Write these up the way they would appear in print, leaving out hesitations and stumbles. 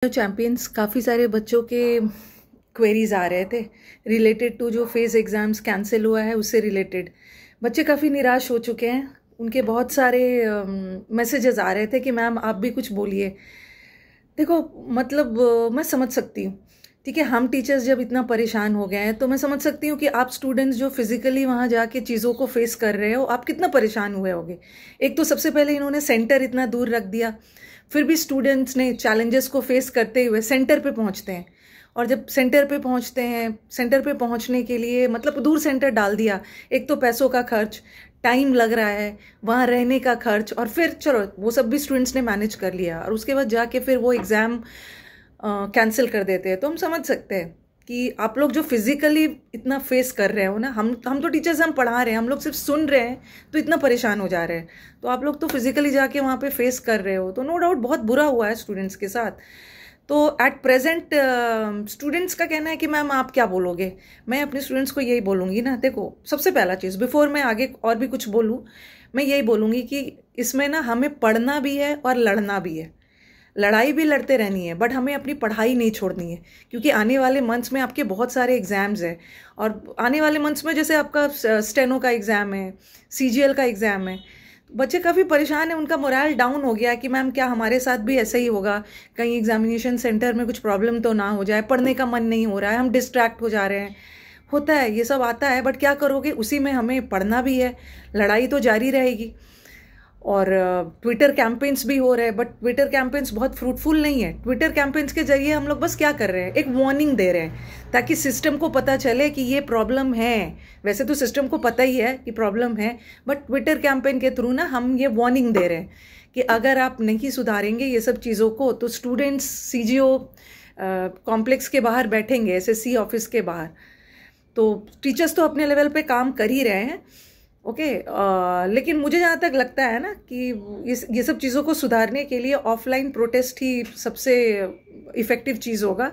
Champions काफ़ी सारे बच्चों के क्वेरीज आ रहे थे रिलेटेड टू जो फेज़ एग्ज़ाम्स कैंसिल हुआ है उससे रिलेटेड। बच्चे काफ़ी निराश हो चुके हैं। उनके बहुत सारे मैसेजेस आ रहे थे कि मैम आप भी कुछ बोलिए। देखो मतलब मैं समझ सकती हूँ, ठीक है। हम टीचर्स जब इतना परेशान हो गए हैं तो मैं समझ सकती हूँ कि आप स्टूडेंट्स जो फिजिकली वहाँ जाके चीज़ों को फेस कर रहे हो आप कितना परेशान हुए होगे। एक तो सबसे पहले इन्होंने सेंटर इतना दूर रख दिया, फिर भी स्टूडेंट्स ने चैलेंजेस को फेस करते हुए सेंटर पे पहुँचते हैं। और जब सेंटर पे पहुँचते हैं, सेंटर पे पहुँचने के लिए मतलब दूर सेंटर डाल दिया, एक तो पैसों का खर्च, टाइम लग रहा है, वहाँ रहने का खर्च, और फिर चलो वो सब भी स्टूडेंट्स ने मैनेज कर लिया और उसके बाद जाके फिर वो एग्ज़ाम कैंसिल कर देते हैं। तो हम समझ सकते हैं कि आप लोग जो फिजिकली इतना फेस कर रहे हो ना, हम तो टीचर्स हम पढ़ा रहे हैं, हम लोग सिर्फ सुन रहे हैं तो इतना परेशान हो जा रहे हैं। तो आप लोग तो फिजिकली जाके वहाँ पे फेस कर रहे हो, तो नो डाउट बहुत बुरा हुआ है स्टूडेंट्स के साथ। तो एट प्रेजेंट स्टूडेंट्स का कहना है कि मैम आप क्या बोलोगे। मैं अपने स्टूडेंट्स को यही बोलूँगी ना, देखो सबसे पहला चीज़ बिफोर मैं आगे और भी कुछ बोलूँ, मैं यही बोलूँगी कि इसमें ना हमें पढ़ना भी है और लड़ना भी है। लड़ाई भी लड़ते रहनी है, बट हमें अपनी पढ़ाई नहीं छोड़नी है, क्योंकि आने वाले मंथ्स में आपके बहुत सारे एग्जाम्स हैं। और आने वाले मंथ्स में जैसे आपका स्टेनो का एग्ज़ाम है, सीजीएल का एग्ज़ाम है, बच्चे काफ़ी परेशान हैं, उनका मोरल डाउन हो गया कि मैम क्या हमारे साथ भी ऐसा ही होगा, कहीं एग्जामिनेशन सेंटर में कुछ प्रॉब्लम तो ना हो जाए, पढ़ने का मन नहीं हो रहा है, हम डिस्ट्रैक्ट हो जा रहे हैं। होता है, ये सब आता है, बट क्या करोगे, उसी में हमें पढ़ना भी है, लड़ाई तो जारी रहेगी। और ट्विटर कैंपेन्स भी हो रहे हैं, बट ट्विटर कैंपेन्स बहुत फ्रूटफुल नहीं है। ट्विटर कैंपेन्स के जरिए हम लोग बस क्या कर रहे हैं, एक वार्निंग दे रहे हैं ताकि सिस्टम को पता चले कि ये प्रॉब्लम है। वैसे तो सिस्टम को पता ही है कि प्रॉब्लम है, बट ट्विटर कैंपेन के थ्रू ना हम ये वार्निंग दे रहे हैं कि अगर आप नहीं सुधारेंगे ये सब चीज़ों को तो स्टूडेंट्स सीजीओ कॉम्प्लेक्स के बाहर बैठेंगे, एसएससी ऑफिस के बाहर। तो टीचर्स तो अपने लेवल पे काम कर ही रहे हैं, ओके। लेकिन मुझे जहाँ तक लगता है ना कि ये सब चीज़ों को सुधारने के लिए ऑफलाइन प्रोटेस्ट ही सबसे इफ़ेक्टिव चीज़ होगा।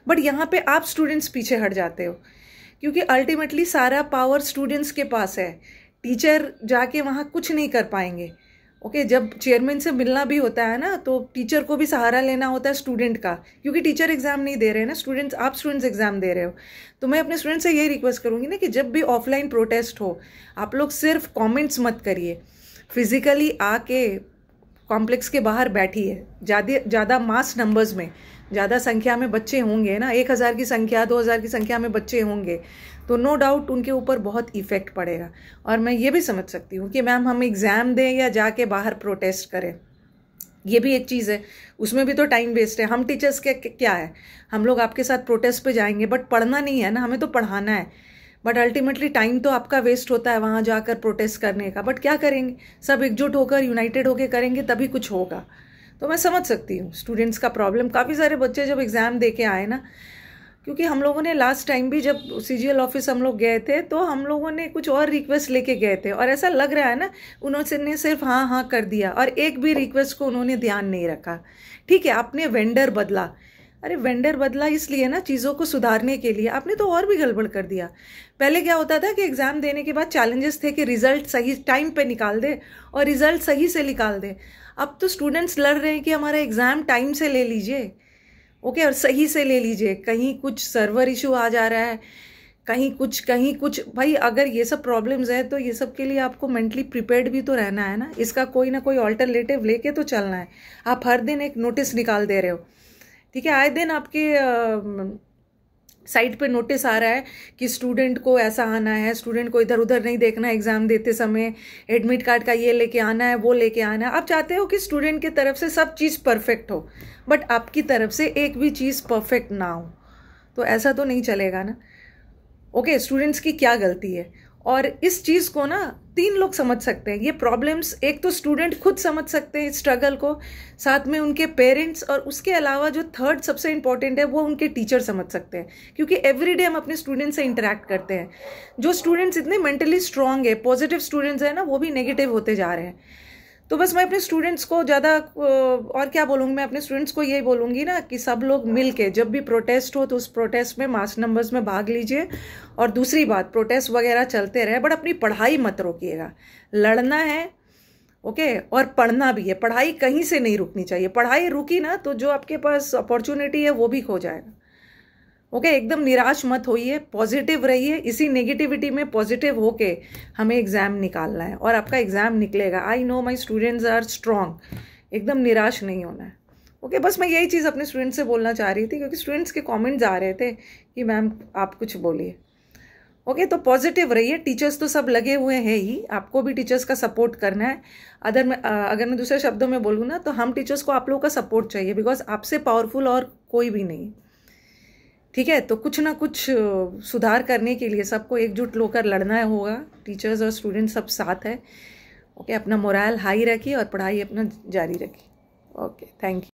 बट यहाँ पे आप स्टूडेंट्स पीछे हट जाते हो, क्योंकि अल्टीमेटली सारा पावर स्टूडेंट्स के पास है। टीचर जाके वहाँ कुछ नहीं कर पाएंगे, ओके। जब चेयरमैन से मिलना भी होता है ना, तो टीचर को भी सहारा लेना होता है स्टूडेंट का, क्योंकि टीचर एग्जाम नहीं दे रहे हैं ना, स्टूडेंट्स, आप स्टूडेंट्स एग्जाम दे रहे हो। तो मैं अपने स्टूडेंट्स से यही रिक्वेस्ट करूँगी ना कि जब भी ऑफलाइन प्रोटेस्ट हो, आप लोग सिर्फ कमेंट्स मत करिए, फिजिकली आके कॉम्प्लेक्स के बाहर बैठिए। ज़्यादा मास नंबर्स में, ज़्यादा संख्या में बच्चे होंगे ना, 1000 की संख्या, 2000 की संख्या में बच्चे होंगे, तो नो डाउट उनके ऊपर बहुत इफेक्ट पड़ेगा। और मैं ये भी समझ सकती हूँ कि मैम हम एग्ज़ाम दें या जाके बाहर प्रोटेस्ट करें, ये भी एक चीज़ है, उसमें भी तो टाइम वेस्ट है। हम टीचर्स के क्या है, हम लोग आपके साथ प्रोटेस्ट पे जाएंगे, बट पढ़ना नहीं है ना, हमें तो पढ़ाना है। बट अल्टीमेटली टाइम तो आपका वेस्ट होता है वहाँ जाकर प्रोटेस्ट करने का। बट क्या करेंगे, सब एकजुट होकर यूनाइटेड होकर करेंगे तभी कुछ होगा। तो मैं समझ सकती हूँ स्टूडेंट्स का प्रॉब्लम। काफ़ी सारे बच्चे जब एग्ज़ाम दे के आए ना, क्योंकि हम लोगों ने लास्ट टाइम भी जब सीजीएल ऑफिस हम लोग गए थे तो हम लोगों ने कुछ और रिक्वेस्ट लेके गए थे, और ऐसा लग रहा है ना उन्होंने सिर्फ हाँ हाँ कर दिया और एक भी रिक्वेस्ट को उन्होंने ध्यान नहीं रखा। ठीक है, आपने वेंडर बदला, अरे वेंडर बदला इसलिए ना चीज़ों को सुधारने के लिए, आपने तो और भी गड़बड़ कर दिया। पहले क्या होता था कि एग्ज़ाम देने के बाद चैलेंजेस थे कि रिजल्ट सही टाइम पे निकाल दे और रिजल्ट सही से निकाल दे। अब तो स्टूडेंट्स लड़ रहे हैं कि हमारा एग्ज़ाम टाइम से ले लीजिए, ओके, और सही से ले लीजिए। कहीं कुछ सर्वर इशू आ जा रहा है, कहीं कुछ। भाई अगर ये सब प्रॉब्लम्स है तो ये सब के लिए आपको मेंटली प्रिपेयर्ड भी तो रहना है ना, इसका कोई ना कोई ऑल्टरनेटिव लेके तो चलना है। आप हर दिन एक नोटिस निकाल दे रहे हो, ठीक है, आए दिन आपके साइट पे नोटिस आ रहा है कि स्टूडेंट को ऐसा आना है, स्टूडेंट को इधर उधर नहीं देखना है एग्जाम देते समय, एडमिट कार्ड का ये लेके आना है, वो लेके आना है। आप चाहते हो कि स्टूडेंट की तरफ से सब चीज़ परफेक्ट हो, बट आपकी तरफ से एक भी चीज़ परफेक्ट ना हो, तो ऐसा तो नहीं चलेगा ना। ओके, स्टूडेंट्स की क्या गलती है, और इस चीज़ को ना 3 लोग समझ सकते हैं, ये प्रॉब्लम्स। एक तो स्टूडेंट खुद समझ सकते हैं इस स्ट्रगल को, साथ में उनके पेरेंट्स, और उसके अलावा जो थर्ड सबसे इंपॉर्टेंट है वो उनके टीचर समझ सकते हैं, क्योंकि एवरीडे हम अपने स्टूडेंट्स से इंटरेक्ट करते हैं। जो स्टूडेंट्स इतने मेंटली स्ट्रांग है, पॉजिटिव स्टूडेंट्स हैं ना, वो भी नेगेटिव होते जा रहे हैं। तो बस मैं अपने स्टूडेंट्स को ज़्यादा और क्या बोलूँगी, मैं अपने स्टूडेंट्स को यही बोलूँगी ना कि सब लोग मिल के जब भी प्रोटेस्ट हो तो उस प्रोटेस्ट में मास नंबर्स में भाग लीजिए। और दूसरी बात, प्रोटेस्ट वगैरह चलते रहे बट अपनी पढ़ाई मत रोकिएगा। लड़ना है ओके। और पढ़ना भी है, पढ़ाई कहीं से नहीं रुकनी चाहिए। पढ़ाई रुकी ना तो जो आपके पास अपॉर्चुनिटी है वो भी खो जाएगा। ओके, एकदम निराश मत होइए, पॉजिटिव रहिए। इसी नेगेटिविटी में पॉजिटिव होके हमें एग्ज़ाम निकालना है और आपका एग्ज़ाम निकलेगा। I know my students are strong, एकदम निराश नहीं होना है। ओके, बस मैं यही चीज़ अपने स्टूडेंट्स से बोलना चाह रही थी, क्योंकि स्टूडेंट्स के कमेंट्स आ रहे थे कि मैम आप कुछ बोलिए। ओके, तो पॉजिटिव रहिए। टीचर्स तो सब लगे हुए हैं ही, आपको भी टीचर्स का सपोर्ट करना है। अगर मैं दूसरे शब्दों में बोलूँ ना, तो हम टीचर्स को आप लोगों का सपोर्ट चाहिए, बिकॉज आपसे पावरफुल और कोई भी नहीं। ठीक है, तो कुछ ना कुछ सुधार करने के लिए सबको एकजुट होकर लड़ना होगा। टीचर्स और स्टूडेंट्स सब साथ है। ओके, अपना मोरल हाई रखिए और पढ़ाई अपना जारी रखिए। Okay, thank you.